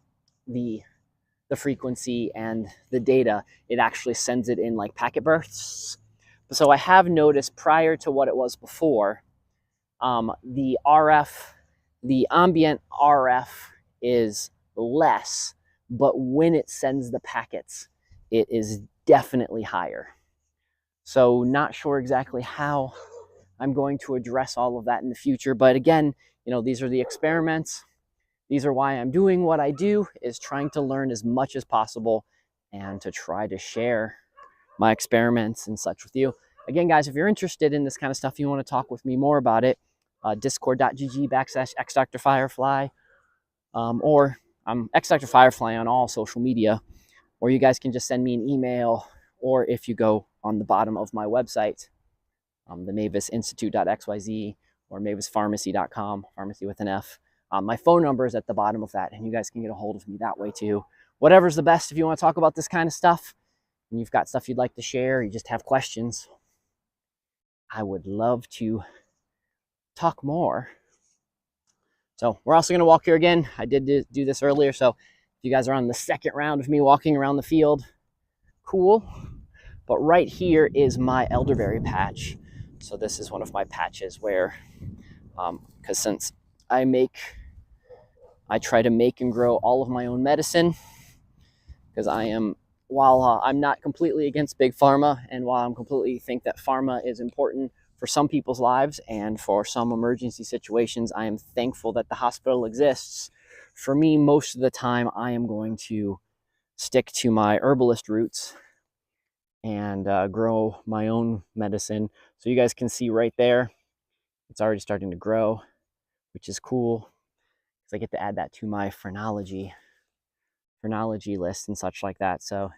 the frequency and the data, it actually sends it in like packet bursts. So I have noticed, prior to what it was before, the RF, the ambient RF is less, but when it sends the packets, it is definitely higher. So not sure exactly how I'm going to address all of that in the future. But again, you know, these are the experiments. These are why I'm doing what I do, is trying to learn as much as possible and to try to share my experiments and such with you. Again, guys, if you're interested in this kind of stuff, you want to talk with me more about it, discord.gg/xdrfirefly, or I'm xdrfirefly on all social media, or you guys can just send me an email, or if you go on the bottom of my website, the mavisinstitute.xyz, or mavispharmacy.com, pharmacy with an F. My phone number is at the bottom of that, and you guys can get a hold of me that way too. Whatever's the best if you want to talk about this kind of stuff, and you've got stuff you'd like to share, you just have questions, I would love to talk more. So we're also going to walk here again. I did do this earlier, so if you guys are on the second round of me walking around the field, cool. But right here is my elderberry patch. So this is one of my patches where, because since I try to make and grow all of my own medicine, because while I'm not completely against big pharma, and while I'm completely think that pharma is important for some people's lives and for some emergency situations, I am thankful that the hospital exists. For me, most of the time, I am going to stick to my herbalist roots and grow my own medicine. So you guys can see right there, it's already starting to grow, which is cool, because I get to add that to my phrenology list and such like that. So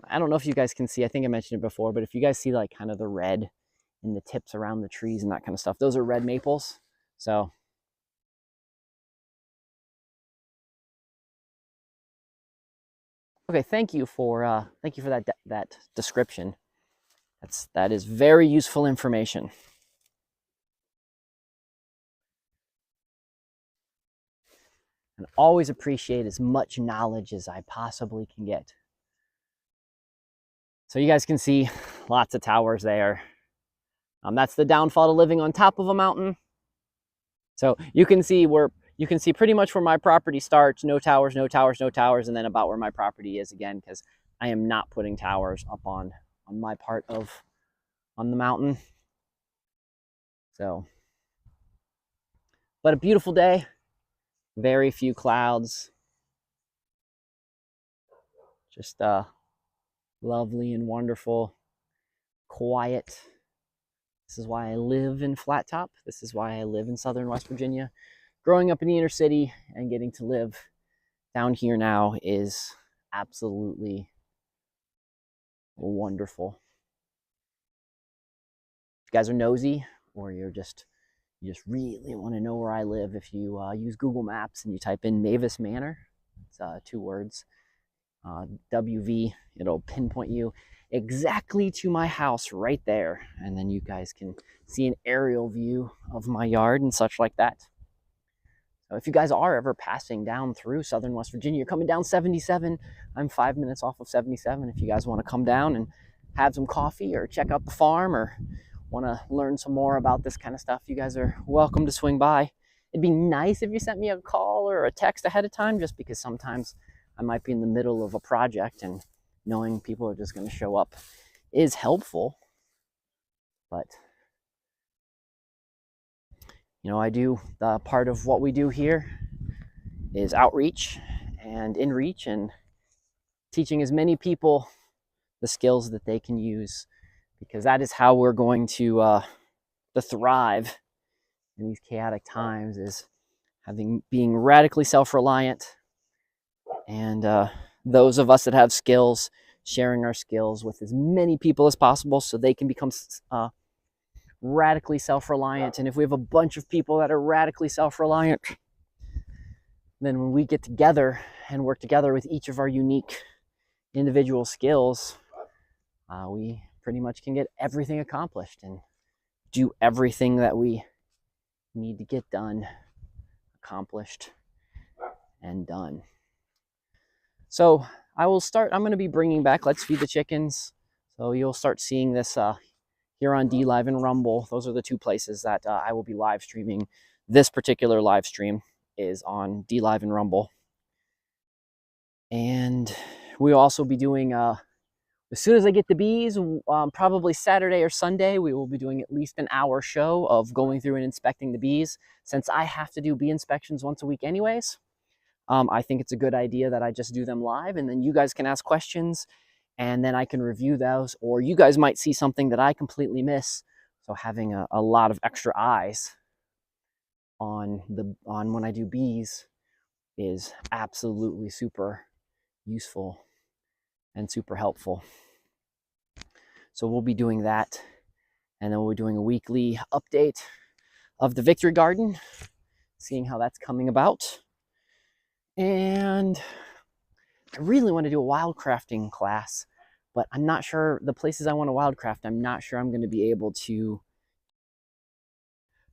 I don't know if you guys can see, I think I mentioned it before, but if you guys see like kind of the red in the tips around the trees and that kind of stuff, those are red maples. So okay, thank you for that description. That is very useful information. And always appreciate as much knowledge as I possibly can get. So you guys can see lots of towers there. That's the downfall to living on top of a mountain. So you can see pretty much where my property starts, no towers, no towers, no towers, and then about where my property is again, because I am not putting towers up on my part on the mountain. So, but a beautiful day, very few clouds, just lovely and wonderful, quiet. This is why I live in Flat Top. This is why I live in Southern West Virginia. Growing up in the inner city and getting to live down here now is absolutely wonderful. If you guys are nosy, or you just really want to know where I live, if you use Google Maps and you type in Mavis Manor, It's 2 words. WV. It'll pinpoint you exactly to my house right there. And then you guys can see an aerial view of my yard and such like that. So if you guys are ever passing down through southern West Virginia, you're coming down 77. I'm 5 minutes off of 77. If you guys want to come down and have some coffee or check out the farm or want to learn some more about this kind of stuff, you guys are welcome to swing by. It'd be nice if you sent me a call or a text ahead of time, just because sometimes I might be in the middle of a project and knowing people are just going to show up is helpful. But I do, part of what we do here is outreach and inreach and teaching as many people the skills that they can use, because that is how we're going to thrive in these chaotic times, is being radically self-reliant, and those of us that have skills, sharing our skills with as many people as possible so they can become radically self-reliant. And if we have a bunch of people that are radically self-reliant, then when we get together and work together with each of our unique individual skills, we pretty much can get everything accomplished and do everything that we need to get done, accomplished, and done. So I'm going to be bringing back Let's Feed the Chickens. So you'll start seeing this here on DLive and Rumble. Those are the 2 places that I will be live streaming. This particular live stream is on DLive and Rumble. And we'll also be doing, as soon as I get the bees, probably Saturday or Sunday, we will be doing at least an hour show of going through and inspecting the bees. Since I have to do bee inspections once a week anyways, I think it's a good idea that I just do them live, and then you guys can ask questions, and then I can review those, or you guys might see something that I completely miss. So having a lot of extra eyes on when I do bees is absolutely super useful and super helpful. So we'll be doing that, and then we'll be doing a weekly update of the Victory Garden, seeing how that's coming about. And I really want to do a wildcrafting class, but I'm not sure the places I want to wildcraft, I'm not sure I'm going to be able to.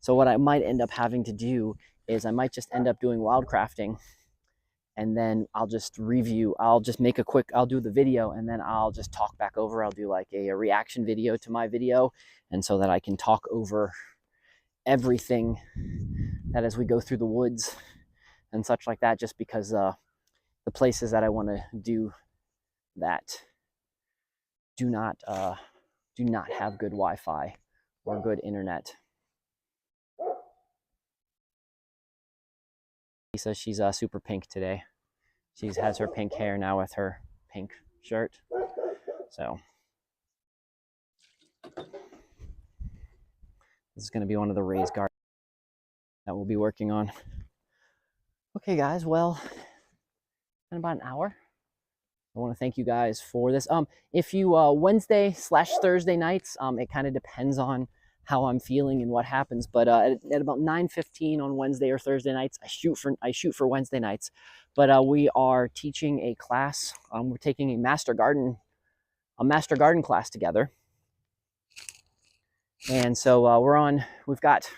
So what I might end up having to do is I might just end up doing wildcrafting, and then I'll just review, I'll just make I'll do the video, and then I'll just talk back over. I'll do like a reaction video to my video, and so that I can talk over everything that as we go through the woods and such like that, just because the places that I want to do that do not have good Wi-Fi or good internet. Lisa, she's super pink today. She has her pink hair now with her pink shirt. So this is going to be one of the raised gardens that we'll be working on. Okay, guys. Well, in about an hour. I want to thank you guys for this. If you Wednesday/Thursday nights, it kind of depends on how I'm feeling and what happens. But at about 9:15 on Wednesday or Thursday nights, I shoot for Wednesday nights. But we are teaching a class. We're taking a master garden class together. And so we've got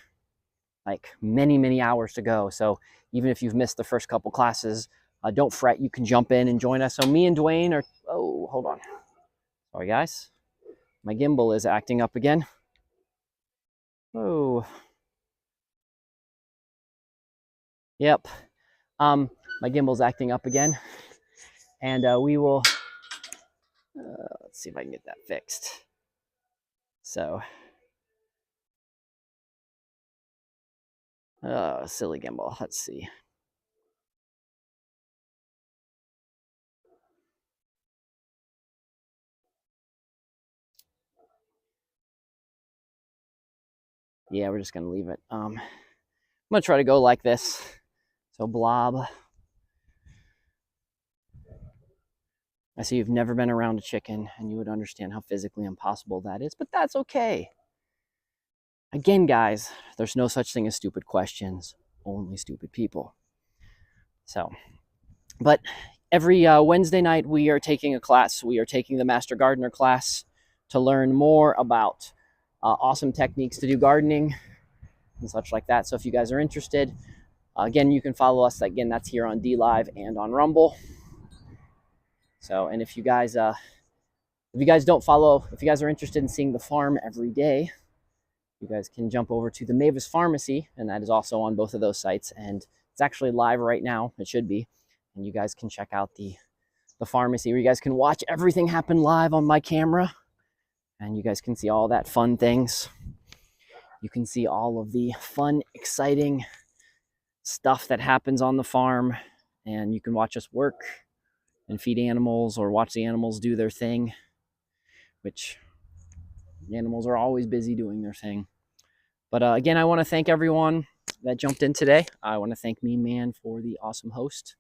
like many hours to go. So even if you've missed the first couple classes, don't fret, you can jump in and join us. So me and Dwayne are, oh, hold on. Sorry, guys. My gimbal is acting up again. Oh. Yep. My gimbal's acting up again. And we will, let's see if I can get that fixed. So, silly gimbal, let's see. Yeah, we're just gonna leave it. I'm gonna try to go like this. So blob. I see you've never been around a chicken, and you would understand how physically impossible that is, but that's okay. Again, guys, there's no such thing as stupid questions, only stupid people. So But every Wednesday night, we are taking a class. We are taking the Master Gardener class to learn more about awesome techniques to do gardening and such like that. So if you guys are interested, again, you can follow us. Again, that's here on D Live and on Rumble. So, and if you guys don't follow, if you guys are interested in seeing the farm every day, you guys can jump over to the Mavis Pharmacy, and that is also on both of those sites. And it's actually live right now. It should be. And you guys can check out the pharmacy where you guys can watch everything happen live on my camera. And you guys can see all that fun things. You can see all of the fun, exciting stuff that happens on the farm. And you can watch us work and feed animals or watch the animals do their thing, which the animals are always busy doing their thing. But again, I want to thank everyone that jumped in today. I want to thank Mean Man for the awesome host.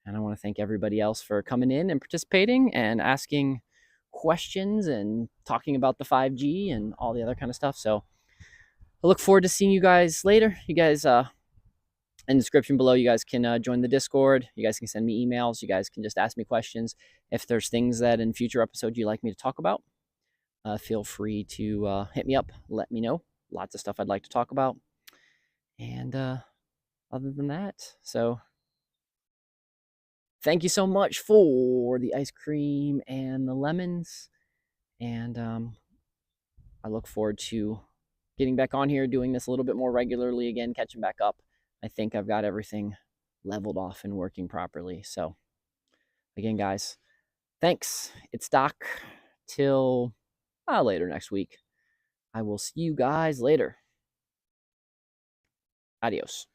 And I want to thank everybody else for coming in and participating and asking questions and talking about the 5G and all the other kind of stuff. So I look forward to seeing you guys later. You guys, in the description below, you guys can join the Discord. You guys can send me emails. You guys can just ask me questions. If there's things that in future episodes you'd like me to talk about, feel free to hit me up. Let me know. Lots of stuff I'd like to talk about. And other than that, so thank you so much for the ice cream and the lemons. And I look forward to getting back on here, doing this a little bit more regularly again, catching back up. I think I've got everything leveled off and working properly. So again, guys, thanks. It's Doc. Till later next week. I will see you guys later. Adios.